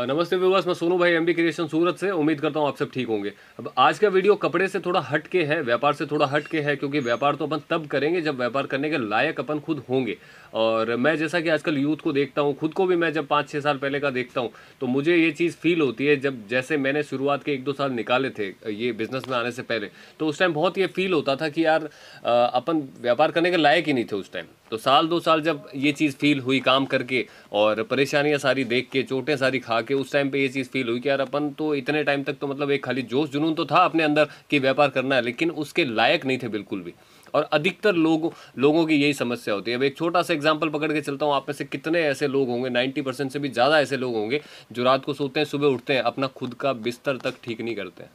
नमस्ते व्यूअर्स, मैं सोनू भाई एमबी क्रिएशन सूरत से। उम्मीद करता हूँ आप सब ठीक होंगे। अब आज का वीडियो कपड़े से थोड़ा हट के है, व्यापार से थोड़ा हट के है, क्योंकि व्यापार तो अपन तब करेंगे जब व्यापार करने के लायक अपन खुद होंगे। और मैं जैसा कि आजकल यूथ को देखता हूँ, खुद को भी मैं जब 5-6 साल पहले का देखता हूँ, तो मुझे ये चीज़ फील होती है। जब जैसे मैंने शुरुआत के 1-2 साल निकाले थे ये बिजनेस में आने से पहले, तो उस टाइम बहुत ये फील होता था कि यार अपन व्यापार करने के लायक ही नहीं थे उस टाइम। तो साल 2 साल जब ये चीज़ फील हुई काम करके और परेशानियां सारी देख के, चोटें सारी खा के, उस टाइम पे ये चीज़ फील हुई कि यार अपन तो इतने टाइम तक तो मतलब एक खाली जोश जुनून तो था अपने अंदर कि व्यापार करना है, लेकिन उसके लायक नहीं थे बिल्कुल भी। और अधिकतर लोगों की यही समस्या होती है। अब एक छोटा सा एग्जांपल पकड़ के चलता हूँ, आप में से कितने ऐसे लोग होंगे, 90% से भी ज़्यादा ऐसे लोग होंगे जो रात को सोते हैं, सुबह उठते हैं, अपना खुद का बिस्तर तक ठीक नहीं करते हैं।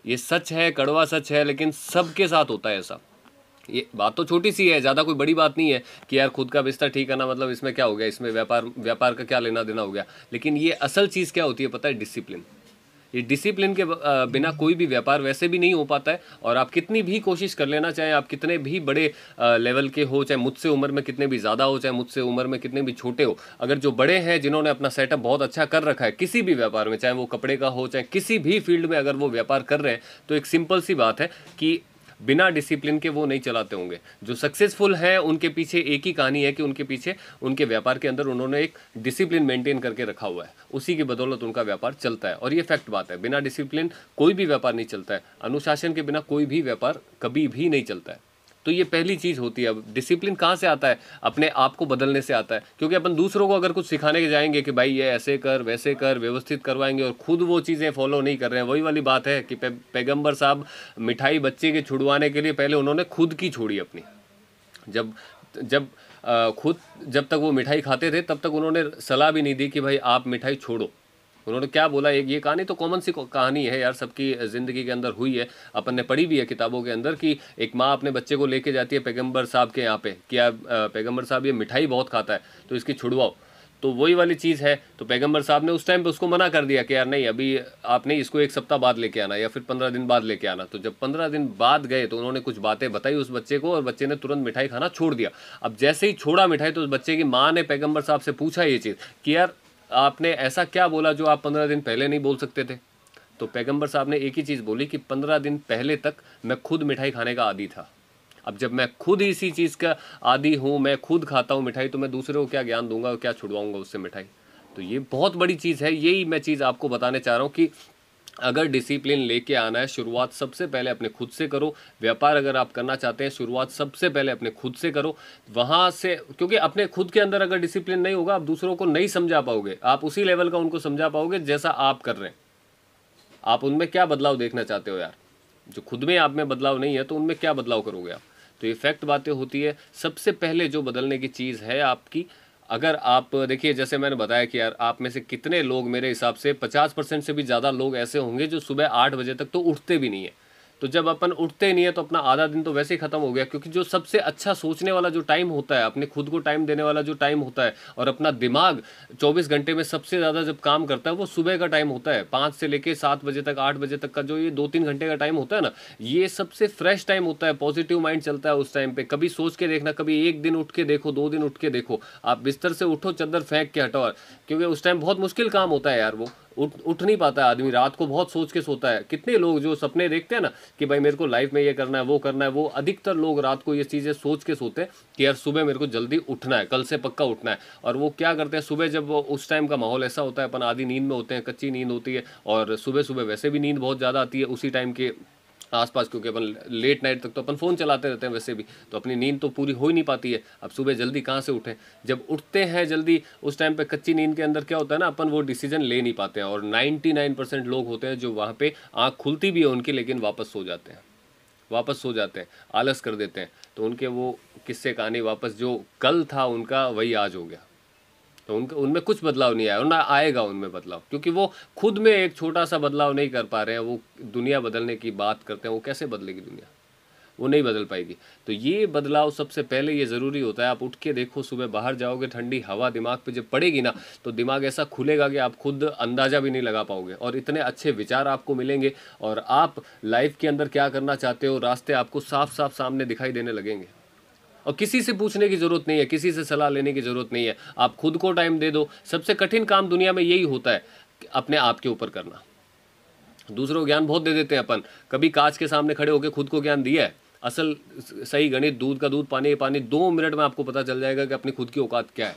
ये सच है, कड़वा सच है, लेकिन सबके साथ होता है ऐसा। ये बात तो छोटी सी है, ज़्यादा कोई बड़ी बात नहीं है कि यार खुद का बिस्तर ठीक करना मतलब इसमें क्या हो गया, इसमें व्यापार का क्या लेना देना हो गया। लेकिन ये असल चीज़ क्या होती है पता है? डिसिप्लिन। ये डिसिप्लिन के बिना कोई भी व्यापार वैसे भी नहीं हो पाता है। और आप कितनी भी कोशिश कर लेना, चाहे आप कितने भी बड़े लेवल के हो, चाहे मुझसे उम्र में कितने भी ज़्यादा हो, चाहे मुझसे उम्र में कितने भी छोटे हो, अगर जो बड़े हैं जिन्होंने अपना सेटअप बहुत अच्छा कर रखा है किसी भी व्यापार में, चाहे वो कपड़े का हो, चाहे किसी भी फील्ड में अगर वो व्यापार कर रहे हैं, तो एक सिंपल सी बात है कि बिना डिसिप्लिन के वो नहीं चलाते होंगे। जो सक्सेसफुल हैं उनके पीछे एक ही कहानी है कि उनके पीछे उनके व्यापार के अंदर उन्होंने एक डिसिप्लिन मेंटेन करके रखा हुआ है, उसी की बदौलत उनका व्यापार चलता है। और ये फैक्ट बात है, बिना डिसिप्लिन कोई भी व्यापार नहीं चलता है। अनुशासन के बिना कोई भी व्यापार कभी भी नहीं चलता है। तो ये पहली चीज़ होती है। अब डिसिप्लिन कहाँ से आता है? अपने आप को बदलने से आता है। क्योंकि अपन दूसरों को अगर कुछ सिखाने के जाएंगे कि भाई ये ऐसे कर वैसे कर, व्यवस्थित करवाएंगे, और खुद वो चीज़ें फॉलो नहीं कर रहे हैं, वही वाली बात है कि पैगंबर साहब मिठाई बच्चे के छुड़वाने के लिए पहले उन्होंने खुद की छोड़ी अपनी। जब जब खुद जब तक वो मिठाई खाते थे तब तक उन्होंने सलाह भी नहीं दी कि भाई आप मिठाई छोड़ो। उन्होंने क्या बोला? एक ये कहानी तो कॉमन सी कहानी है यार, सबकी ज़िंदगी के अंदर हुई है, अपन ने पढ़ी भी है किताबों के अंदर, कि एक माँ अपने बच्चे को लेके जाती है पैगंबर साहब के यहाँ पे कि यार पैगंबर साहब ये मिठाई बहुत खाता है तो इसकी छुड़वाओ। तो वही वाली चीज़ है। तो पैगंबर साहब ने उस टाइम पे उसको मना कर दिया कि यार नहीं, अभी आपने इसको 1 सप्ताह बाद लेके आना या फिर 15 दिन बाद लेके आना। तो जब 15 दिन बाद गए तो उन्होंने कुछ बातें बताई उस बच्चे को, और बच्चे ने तुरंत मिठाई खाना छोड़ दिया। अब जैसे ही छोड़ा मिठाई, तो उस बच्चे की माँ ने पैगंबर साहब से पूछा ये चीज़ कि यार आपने ऐसा क्या बोला जो आप 15 दिन पहले नहीं बोल सकते थे? तो पैगंबर साहब ने एक ही चीज़ बोली कि 15 दिन पहले तक मैं खुद मिठाई खाने का आदी था। अब जब मैं खुद इसी चीज़ का आदी हूँ, मैं खुद खाता हूँ मिठाई, तो मैं दूसरे को क्या ज्ञान दूंगा, क्या छुड़वाऊंगा उससे मिठाई? तो ये बहुत बड़ी चीज़ है। यही मैं चीज़ आपको बताने चाह रहा हूँ कि अगर डिसिप्लिन लेके आना है, शुरुआत सबसे पहले अपने खुद से करो। व्यापार अगर आप करना चाहते हैं, शुरुआत सबसे पहले अपने खुद से करो। वहाँ से, क्योंकि अपने खुद के अंदर अगर डिसिप्लिन नहीं होगा, आप दूसरों को नहीं समझा पाओगे। आप उसी लेवल का उनको समझा पाओगे जैसा आप कर रहे हैं। आप उनमें क्या बदलाव देखना चाहते हो यार? जो खुद में आप में बदलाव नहीं है तो उनमें क्या बदलाव करोगे आप? तो ये फैक्ट बातें होती है। सबसे पहले जो बदलने की चीज़ है आपकी, अगर आप देखिए, जैसे मैंने बताया कि यार आप में से कितने लोग, मेरे हिसाब से 50% से भी ज़्यादा लोग ऐसे होंगे जो सुबह 8 बजे तक तो उठते भी नहीं है। तो जब अपन उठते नहीं है तो अपना आधा दिन तो वैसे ही खत्म हो गया। क्योंकि जो सबसे अच्छा सोचने वाला जो टाइम होता है, अपने खुद को टाइम देने वाला जो टाइम होता है, और अपना दिमाग 24 घंटे में सबसे ज़्यादा जब काम करता है, वो सुबह का टाइम होता है। 5 से लेके 7 बजे तक, 8 बजे तक का जो ये 2-3 घंटे का टाइम होता है ना, ये सबसे फ्रेश टाइम होता है। पॉजिटिव माइंड चलता है उस टाइम पे। कभी सोच के देखना, कभी 1 दिन उठ के देखो, 2 दिन उठ के देखो, आप बिस्तर से उठो, चद्दर फेंक के हटाओ। क्योंकि उस टाइम बहुत मुश्किल काम होता है यार, वो उठ नहीं पाता है आदमी, रात को बहुत सोच के सोता है। कितने लोग जो सपने देखते हैं ना कि भाई मेरे को लाइफ में ये करना है, वो करना है, वो अधिकतर लोग रात को ये चीज़ें सोच के सोते हैं कि यार सुबह मेरे को जल्दी उठना है, कल से पक्का उठना है। और वो क्या करते हैं सुबह, जब वो उस टाइम का माहौल ऐसा होता है, अपन आधी नींद में होते हैं, कच्ची नींद होती है, और सुबह सुबह वैसे भी नींद बहुत ज़्यादा आती है उसी टाइम के आसपास, क्योंकि अपन लेट नाइट तक तो अपन फ़ोन चलाते रहते हैं वैसे भी, तो अपनी नींद तो पूरी हो ही नहीं पाती है। अब सुबह जल्दी कहाँ से उठें? जब उठते हैं जल्दी, उस टाइम पे कच्ची नींद के अंदर क्या होता है ना, अपन वो डिसीजन ले नहीं पाते हैं। और 99% लोग होते हैं जो वहाँ पे आँख खुलती भी है उनकी, लेकिन वापस सो जाते हैं, वापस सो जाते हैं, आलस कर देते हैं। तो उनके वो किस्से कहानी वापस, जो कल था उनका वही आज हो गया। तो उनके उनमें कुछ बदलाव नहीं आया, और ना आएगा उनमें बदलाव, क्योंकि वो खुद में एक छोटा सा बदलाव नहीं कर पा रहे हैं। वो दुनिया बदलने की बात करते हैं, वो कैसे बदलेगी दुनिया? वो नहीं बदल पाएगी। तो ये बदलाव सबसे पहले ये ज़रूरी होता है। आप उठ के देखो, सुबह बाहर जाओगे, ठंडी हवा दिमाग पे जब पड़ेगी ना, तो दिमाग ऐसा खुलेगा कि आप खुद अंदाज़ा भी नहीं लगा पाओगे, और इतने अच्छे विचार आपको मिलेंगे, और आप लाइफ के अंदर क्या करना चाहते हो रास्ते आपको साफ साफ सामने दिखाई देने लगेंगे। और किसी से पूछने की ज़रूरत नहीं है, किसी से सलाह लेने की ज़रूरत नहीं है, आप खुद को टाइम दे दो। सबसे कठिन काम दुनिया में यही होता है, अपने आप के ऊपर करना। दूसरों को ज्ञान बहुत दे देते हैं अपन, कभी कांच के सामने खड़े होकर खुद को ज्ञान दिया है? असल सही गणित, दूध का दूध पानी का पानी, 2 मिनट में आपको पता चल जाएगा कि अपनी खुद की औकात क्या है।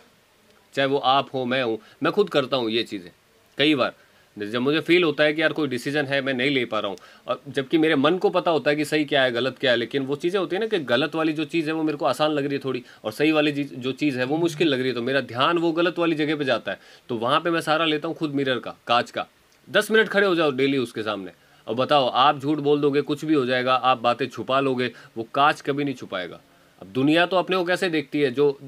चाहे वो आप हो, मैं हूँ, मैं खुद करता हूँ ये चीज़ें कई बार। जब मुझे फील होता है कि यार कोई डिसीजन है मैं नहीं ले पा रहा हूँ, और जबकि मेरे मन को पता होता है कि सही क्या है गलत क्या है, लेकिन वो चीज़ें होती है ना कि गलत वाली जो चीज़ है वो मेरे को आसान लग रही है थोड़ी, और सही वाली जो चीज़ है वो मुश्किल लग रही है, तो मेरा ध्यान वो गलत वाली जगह पे जाता है। तो वहाँ पे मैं सहारा लेता हूँ खुद मिरर का, कांच का। 10 मिनट खड़े हो जाओ डेली उसके सामने, और बताओ, आप झूठ बोल दोगे, कुछ भी हो जाएगा, आप बातें छुपा लोगे, वो कांच कभी नहीं छुपाएगा। अब दुनिया तो अपने को कैसे देखती है, जो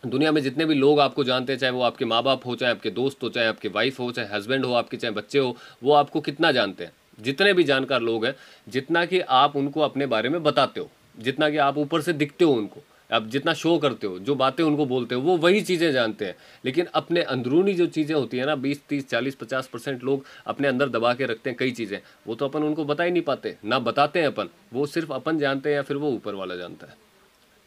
दुनिया में जितने भी लोग आपको जानते हैं, चाहे वो आपके माँ बाप हो, चाहे आपके दोस्त हो, चाहे आपके वाइफ हो, चाहे हस्बैंड हो आपके, चाहे बच्चे हो, वो आपको कितना जानते हैं? जितने भी जानकार लोग हैं, जितना कि आप उनको अपने बारे में बताते हो, जितना कि आप ऊपर से दिखते हो उनको, आप जितना शो करते हो, जो बातें उनको बोलते हो, वो वही चीज़ें जानते हैं। लेकिन अपने अंदरूनी जो चीज़ें होती है ना, 20, 30, 40, 50% लोग अपने अंदर दबा के रखते हैं कई चीज़ें, वो तो अपन उनको बता ही नहीं पाते, ना बताते हैं अपन, वो सिर्फ अपन जानते हैं या फिर वो ऊपर वाला जानता है।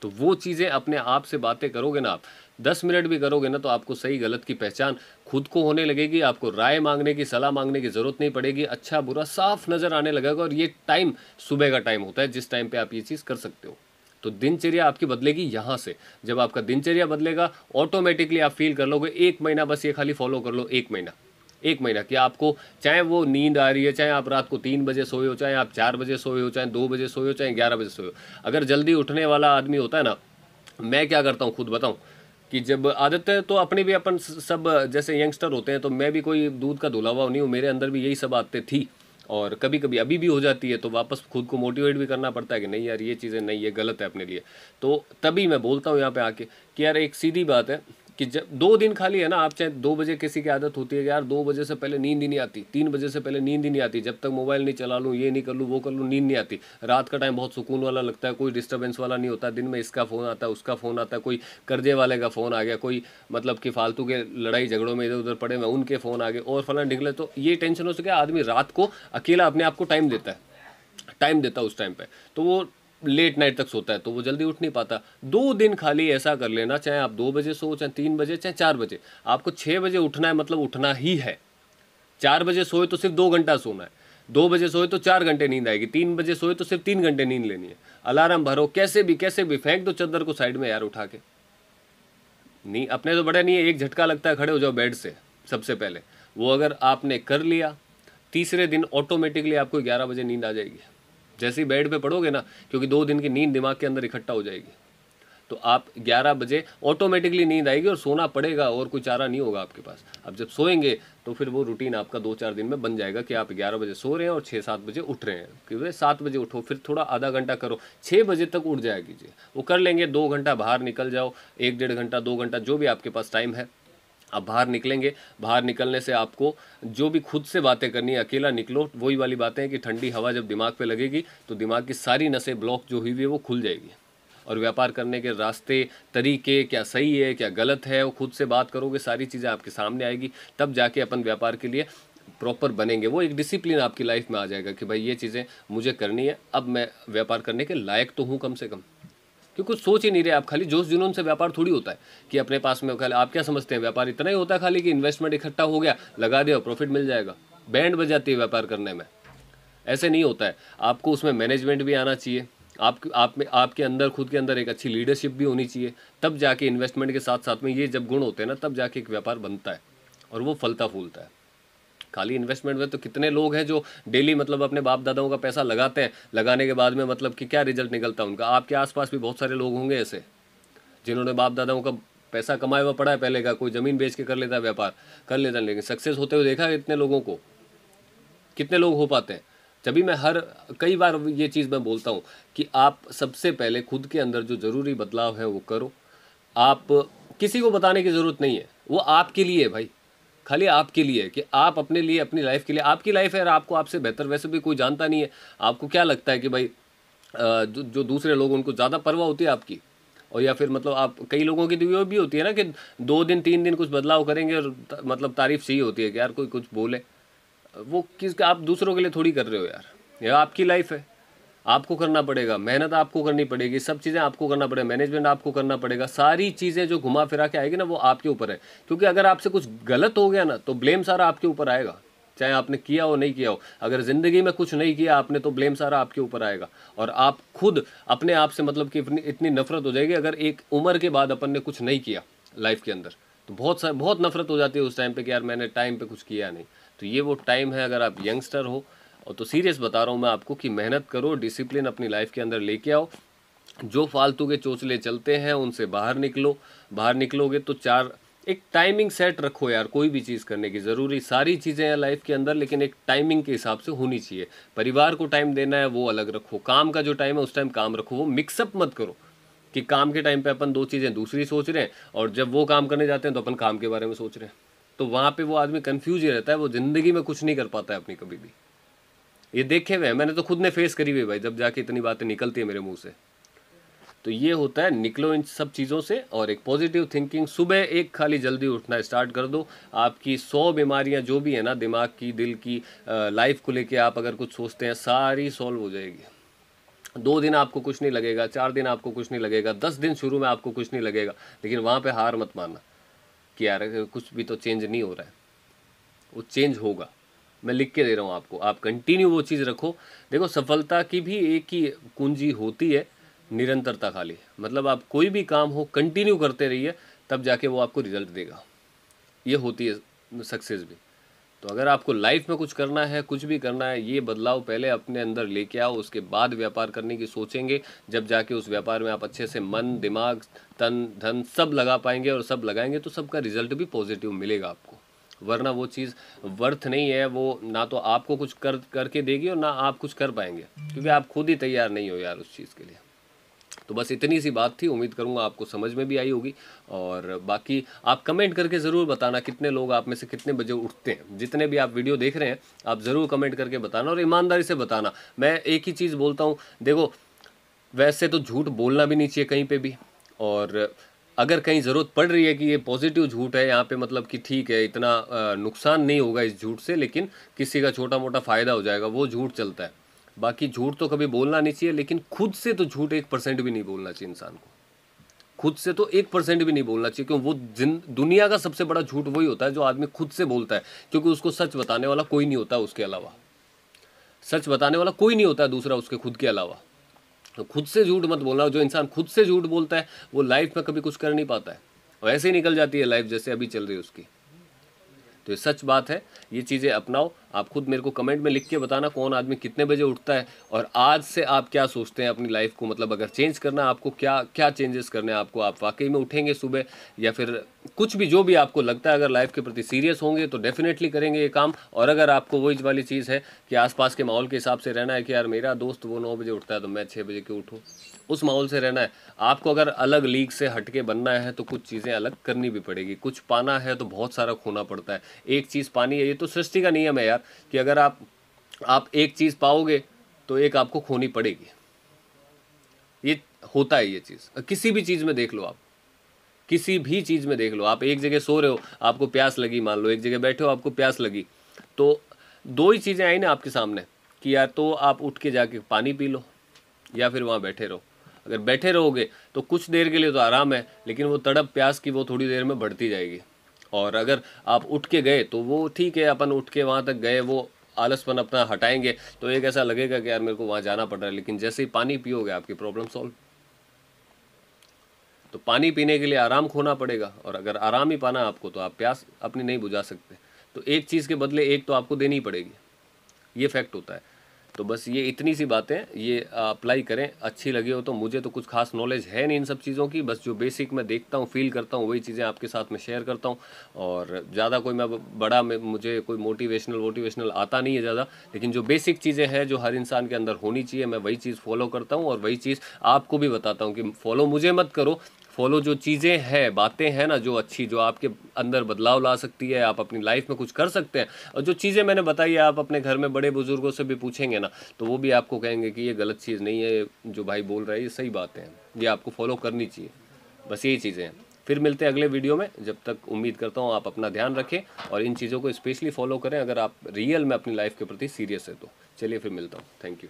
तो वो चीज़ें अपने आप से बातें करोगे ना, आप 10 मिनट भी करोगे ना, तो आपको सही गलत की पहचान खुद को होने लगेगी। आपको राय मांगने की, सलाह मांगने की ज़रूरत नहीं पड़ेगी। अच्छा बुरा साफ नज़र आने लगेगा, और ये टाइम सुबह का टाइम होता है जिस टाइम पे आप ये चीज़ कर सकते हो। तो दिनचर्या आपकी बदलेगी यहाँ से। जब आपका दिनचर्या बदलेगा, ऑटोमेटिकली आप फील कर लोगे। 1 महीना बस ये खाली फॉलो कर लो, 1 महीना, 1 महीना कि आपको चाहे वो नींद आ रही है, चाहे आप रात को 3 बजे सोए हो, चाहे आप 4 बजे सोए हो, चाहे 2 बजे सोए हो, चाहे 11 बजे सोए हो। अगर जल्दी उठने वाला आदमी होता है ना, मैं क्या करता हूँ खुद बताऊँ, कि जब आदत है तो अपनी भी, अपन सब जैसे यंगस्टर होते हैं, तो मैं भी कोई दूध का धुला हुआ नहीं हूँ, मेरे अंदर भी यही सब आदतें थी, और कभी कभी अभी भी हो जाती है, तो वापस खुद को मोटिवेट भी करना पड़ता है कि नहीं यार ये चीज़ें नहीं, ये गलत है अपने लिए। तो तभी मैं बोलता हूँ यहाँ पे आके कि यार एक सीधी बात है कि जब 2 दिन खाली है ना, आप चाहे 2 बजे, किसी की आदत होती है कि यार 2 बजे से पहले नींद ही नहीं आती, 3 बजे से पहले नींद ही नहीं आती, जब तक मोबाइल नहीं चला लूँ, ये नहीं कर लूँ, वो कर लूँ, नींद नहीं आती। रात का टाइम बहुत सुकून वाला लगता है, कोई डिस्टर्बेंस वाला नहीं होता। दिन में इसका फ़ोन आता है, उसका फ़ोन आता है, कोई कर्जे वाले का फ़ोन आ गया, कोई मतलब कि फालतू के लड़ाई झगड़ों में इधर उधर पड़े हुए उनके फ़ोन आ गए, और फलाना निकले, तो ये टेंशन हो सके। आदमी रात को अकेला अपने आप को टाइम देता है, उस टाइम पे, तो वो लेट नाइट तक सोता है, तो वो जल्दी उठ नहीं पाता। 2 दिन खाली ऐसा कर लेना, चाहे आप 2 बजे सो, चाहे 3 बजे, चाहे 4 बजे, आपको 6 बजे उठना है, मतलब उठना ही है। 4 बजे सोए तो सिर्फ 2 घंटा सोना है, 2 बजे सोए तो 4 घंटे नींद आएगी, 3 बजे सोए तो सिर्फ 3 घंटे नींद लेनी है। अलार्म भरो, कैसे भी फेंक दो चादर को साइड में यार उठा के। नहीं, अपने तो बड़ा नहीं है, एक झटका लगता है, खड़े हो जाओ बेड से सबसे पहले। वो अगर आपने कर लिया, तीसरे दिन ऑटोमेटिकली आपको 11 बजे नींद आ जाएगी, जैसे ही बेड पे पड़ोगे ना, क्योंकि 2 दिन की नींद दिमाग के अंदर इकट्ठा हो जाएगी, तो आप 11 बजे ऑटोमेटिकली नींद आएगी, और सोना पड़ेगा, और कोई चारा नहीं होगा आपके पास। अब जब सोएंगे तो फिर वो रूटीन आपका 2-4 दिन में बन जाएगा कि आप 11 बजे सो रहे हैं और 6-7 बजे उठ रहे हैं। क्योंकि 7 बजे उठो, फिर थोड़ा आधा घंटा करो, 6 बजे तक उठ जाया कीजिए, वो कर लेंगे। 2 घंटा बाहर निकल जाओ, 1-1.5 घंटा, 2 घंटा, जो भी आपके पास टाइम है, आप बाहर निकलेंगे। बाहर निकलने से आपको जो भी खुद से बातें करनी है, अकेला निकलो। वही वाली बातें हैं कि ठंडी हवा जब दिमाग पे लगेगी, तो दिमाग की सारी नसें ब्लॉक जो हुई हुई है वो खुल जाएगी, और व्यापार करने के रास्ते, तरीके, क्या सही है क्या गलत है, वो खुद से बात करोगे, सारी चीज़ें आपके सामने आएगी। तब जाके अपन व्यापार के लिए प्रॉपर बनेंगे। वो एक डिसिप्लिन आपकी लाइफ में आ जाएगा कि भाई ये चीज़ें मुझे करनी है, अब मैं व्यापार करने के लायक तो हूँ कम से कम। क्योंकि कुछ सोच ही नहीं रहे आप, खाली जोश जुनून से व्यापार थोड़ी होता है कि अपने पास में खाली। आप क्या समझते हैं व्यापार इतना ही होता है खाली कि इन्वेस्टमेंट इकट्ठा हो गया, लगा दिया, प्रॉफिट मिल जाएगा, बैंड बज जाती है व्यापार करने में? ऐसे नहीं होता है। आपको उसमें मैनेजमेंट भी आना चाहिए, आप में, आपके अंदर, खुद के अंदर एक अच्छी लीडरशिप भी होनी चाहिए। तब जाके इन्वेस्टमेंट के साथ साथ में ये जब गुण होते हैं ना, तब जाके एक व्यापार बनता है और वो फलता फूलता है। खाली इन्वेस्टमेंट में तो कितने लोग हैं जो डेली मतलब अपने बाप दादाओं का पैसा लगाते हैं, लगाने के बाद में मतलब कि क्या रिजल्ट निकलता है उनका। आपके आसपास भी बहुत सारे लोग होंगे ऐसे, जिन्होंने बाप दादाओं का पैसा कमाया हुआ पड़ा है पहले का। कोई ज़मीन बेच के कर लेता है, व्यापार कर लेता है, लेकिन सक्सेस होते हुए देखा है इतने लोगों को? कितने लोग हो पाते हैं? तभी मैं कई बार ये चीज़ मैं बोलता हूँ कि आप सबसे पहले खुद के अंदर जो ज़रूरी बदलाव है वो करो। आप किसी को बताने की ज़रूरत नहीं है, वो आपके लिए है भाई, खाली आपके लिए है कि आप अपने लिए, अपनी लाइफ के लिए। आपकी लाइफ है और आपको आपसे बेहतर वैसे भी कोई जानता नहीं है। आपको क्या लगता है कि भाई जो दूसरे लोग उनको ज़्यादा परवाह होती है आपकी, और या फिर मतलब आप कई लोगों की तो ये भी होती है ना कि 2 दिन 3 दिन कुछ बदलाव करेंगे और मतलब तारीफ चाहिए होती है कि यार कोई कुछ बोले। वो किस आप दूसरों के लिए थोड़ी कर रहे हो यार, यह आपकी लाइफ है, आपको करना पड़ेगा, मेहनत आपको करनी पड़ेगी, सब चीज़ें आपको करना पड़ेगा, मैनेजमेंट आपको करना पड़ेगा, सारी चीज़ें जो घुमा फिरा के आएगी ना वो आपके ऊपर है। क्योंकि अगर आपसे कुछ गलत हो गया ना तो ब्लेम सारा आपके ऊपर आएगा, चाहे आपने किया हो नहीं किया हो। अगर ज़िंदगी में कुछ नहीं किया आपने तो ब्लेम सारा आपके ऊपर आएगा, और आप खुद अपने आप से मतलब कि इतनी नफरत हो जाएगी। अगर एक उम्र के बाद अपन ने कुछ नहीं किया लाइफ के अंदर तो बहुत नफरत हो जाती है उस टाइम पे कि यार मैंने टाइम पे कुछ किया नहीं। तो ये वो टाइम है, अगर आप यंगस्टर हो और तो सीरियस बता रहा हूँ मैं आपको कि मेहनत करो, डिसिप्लिन अपनी लाइफ के अंदर लेके आओ। जो फालतू के चोचले चलते हैं उनसे बाहर निकलो। बाहर निकलोगे तो एक टाइमिंग सेट रखो यार, कोई भी चीज़ करने की। ज़रूरी सारी चीज़ें हैं लाइफ के अंदर, लेकिन एक टाइमिंग के हिसाब से होनी चाहिए। परिवार को टाइम देना है वो अलग रखो, काम का जो टाइम है उस टाइम काम रखो। वो मिक्सअप मत करो कि काम के टाइम पे अपन दो चीज़ें दूसरी सोच रहे हैं और जब वो काम करने जाते हैं तो अपन काम के बारे में सोच रहे हैं। तो वहाँ पे वो आदमी कंफ्यूज ही रहता है, वो ज़िंदगी में कुछ नहीं कर पाता है अपनी कभी भी। ये देखे हुए हैं, मैंने तो खुद ने फेस करी हुई भाई, जब जाके इतनी बातें निकलती है मेरे मुंह से। तो ये होता है, निकलो इन सब चीज़ों से और एक पॉजिटिव थिंकिंग। सुबह एक खाली जल्दी उठना स्टार्ट कर दो, आपकी 100 बीमारियां जो भी है ना दिमाग की, दिल की, लाइफ को लेके आप अगर कुछ सोचते हैं सारी सॉल्व हो जाएगी। 2 दिन आपको कुछ नहीं लगेगा, 4 दिन आपको कुछ नहीं लगेगा, 10 दिन शुरू में आपको कुछ नहीं लगेगा, लेकिन वहाँ पे हार मत मानना कि यार कुछ भी तो चेंज नहीं हो रहा है। वो चेंज होगा, मैं लिख के दे रहा हूँ आपको। आप कंटिन्यू वो चीज़ रखो। देखो सफलता की भी एक ही कुंजी होती है, निरंतरता। खाली मतलब आप कोई भी काम हो कंटिन्यू करते रहिए, तब जाके वो आपको रिजल्ट देगा। ये होती है सक्सेस भी। तो अगर आपको लाइफ में कुछ करना है, कुछ भी करना है, ये बदलाव पहले अपने अंदर लेके आओ, उसके बाद व्यापार करने की सोचेंगे। जब जाके उस व्यापार में आप अच्छे से मन, दिमाग, तन, धन सब लगा पाएंगे, और सब लगाएंगे तो सबका रिजल्ट भी पॉजिटिव मिलेगा आपको। वरना वो चीज़ वर्थ नहीं है, वो ना तो आपको कुछ करके देगी और ना आप कुछ कर पाएंगे, क्योंकि आप खुद ही तैयार नहीं हो यार उस चीज़ के लिए। तो बस इतनी सी बात थी, उम्मीद करूंगा आपको समझ में भी आई होगी। और बाकी आप कमेंट करके ज़रूर बताना कितने लोग आप में से कितने बजे उठते हैं। जितने भी आप वीडियो देख रहे हैं आप ज़रूर कमेंट करके बताना, और ईमानदारी से बताना। मैं एक ही चीज़ बोलता हूँ, देखो वैसे तो झूठ बोलना भी नहीं चाहिए कहीं पे भी, और अगर कहीं ज़रूरत पड़ रही है कि ये पॉजिटिव झूठ है यहाँ पे, मतलब कि ठीक है इतना नुकसान नहीं होगा इस झूठ से, लेकिन किसी का छोटा मोटा फ़ायदा हो जाएगा, वो झूठ चलता है। बाकी झूठ तो कभी बोलना नहीं चाहिए, लेकिन खुद से तो झूठ 1% भी नहीं बोलना चाहिए इंसान को। खुद से तो 1% भी नहीं बोलना चाहिए, क्योंकि वो दुनिया का सबसे बड़ा झूठ वही होता है जो आदमी खुद से बोलता है, क्योंकि उसको सच बताने वाला कोई नहीं होता उसके अलावा। सच बताने वाला कोई नहीं होता दूसरा उसके खुद के अलावा। तो खुद से झूठ मत बोलना। जो इंसान खुद से झूठ बोलता है वो लाइफ में कभी कुछ कर नहीं पाता है, और ऐसे ही निकल जाती है लाइफ जैसे अभी चल रही है उसकी। तो ये सच बात है, ये चीज़ें अपनाओ। आप खुद मेरे को कमेंट में लिख के बताना कौन आदमी कितने बजे उठता है, और आज से आप क्या सोचते हैं अपनी लाइफ को, मतलब अगर चेंज करना है आपको, क्या क्या चेंजेस करने हैं आपको। आप वाकई में उठेंगे सुबह, या फिर कुछ भी जो भी आपको लगता है, अगर लाइफ के प्रति सीरियस होंगे तो डेफिनेटली करेंगे ये काम। और अगर आपको वही वाली चीज़ है कि आसपास के माहौल के हिसाब से रहना है कि यार मेरा दोस्त वो 9 बजे उठता है तो मैं 6 बजे क्यों उठूँ, उस माहौल से रहना है आपको। अगर अलग लीग से हटके बनना है तो कुछ चीज़ें अलग करनी भी पड़ेगी। कुछ पाना है तो बहुत सारा खोना पड़ता है। एक चीज़ पानी है, ये तो सृष्टि का नियम है यार, कि अगर आप एक चीज़ पाओगे तो एक आपको खोनी पड़ेगी। ये होता है ये चीज़, किसी भी चीज़ में देख लो आप, किसी भी चीज़ में देख लो। आप एक जगह सो रहे हो, आपको प्यास लगी, मान लो एक जगह बैठे हो आपको प्यास लगी, तो दो ही चीज़ें आई ना आपके सामने कि या तो आप उठ के जाके पानी पी लो या फिर वहाँ बैठे रहो। अगर बैठे रहोगे तो कुछ देर के लिए तो आराम है, लेकिन वो तड़प प्यास की वो थोड़ी देर में बढ़ती जाएगी। और अगर आप उठ के गए तो वो ठीक है, अपन उठ के वहाँ तक गए, वो आलसपन अपना हटाएंगे तो एक ऐसा लगेगा कि यार मेरे को वहाँ जाना पड़ रहा है, लेकिन जैसे ही पानी पियोगे आपकी प्रॉब्लम सॉल्व। तो पानी पीने के लिए आराम खोना पड़ेगा, और अगर आराम ही पाना आपको तो आप प्यास अपनी नहीं बुझा सकते। तो एक चीज़ के बदले एक तो आपको देनी ही पड़ेगी, ये फैक्ट होता है। तो बस ये इतनी सी बातें, ये अप्लाई करें। अच्छी लगी हो तो, मुझे तो कुछ खास नॉलेज है नहीं इन सब चीज़ों की, बस जो बेसिक मैं देखता हूँ फील करता हूँ वही चीज़ें आपके साथ में शेयर करता हूँ। और ज़्यादा कोई मैं बड़ा मुझे कोई मोटिवेशनल आता नहीं है ज़्यादा, लेकिन जो बेसिक चीज़ें हैं जो हर इंसान के अंदर होनी चाहिए मैं वही चीज़ फॉलो करता हूँ, और वही चीज़ आपको भी बताता हूँ कि फॉलो मुझे मत करो, फॉलो जो चीज़ें हैं, बातें हैं ना जो अच्छी, जो आपके अंदर बदलाव ला सकती है, आप अपनी लाइफ में कुछ कर सकते हैं। और जो चीज़ें मैंने बताई है, आप अपने घर में बड़े बुजुर्गों से भी पूछेंगे ना, तो वो भी आपको कहेंगे कि ये गलत चीज़ नहीं है, जो भाई बोल रहा है ये सही बातें हैं, ये आपको फॉलो करनी चाहिए। बस यही चीज़ें हैं। फिर मिलते हैं अगले वीडियो में, जब तक उम्मीद करता हूँ आप अपना ध्यान रखें और इन चीज़ों को स्पेशली फॉलो करें अगर आप रियल में अपनी लाइफ के प्रति सीरियस है तो। चलिए फिर मिलता हूँ, थैंक यू।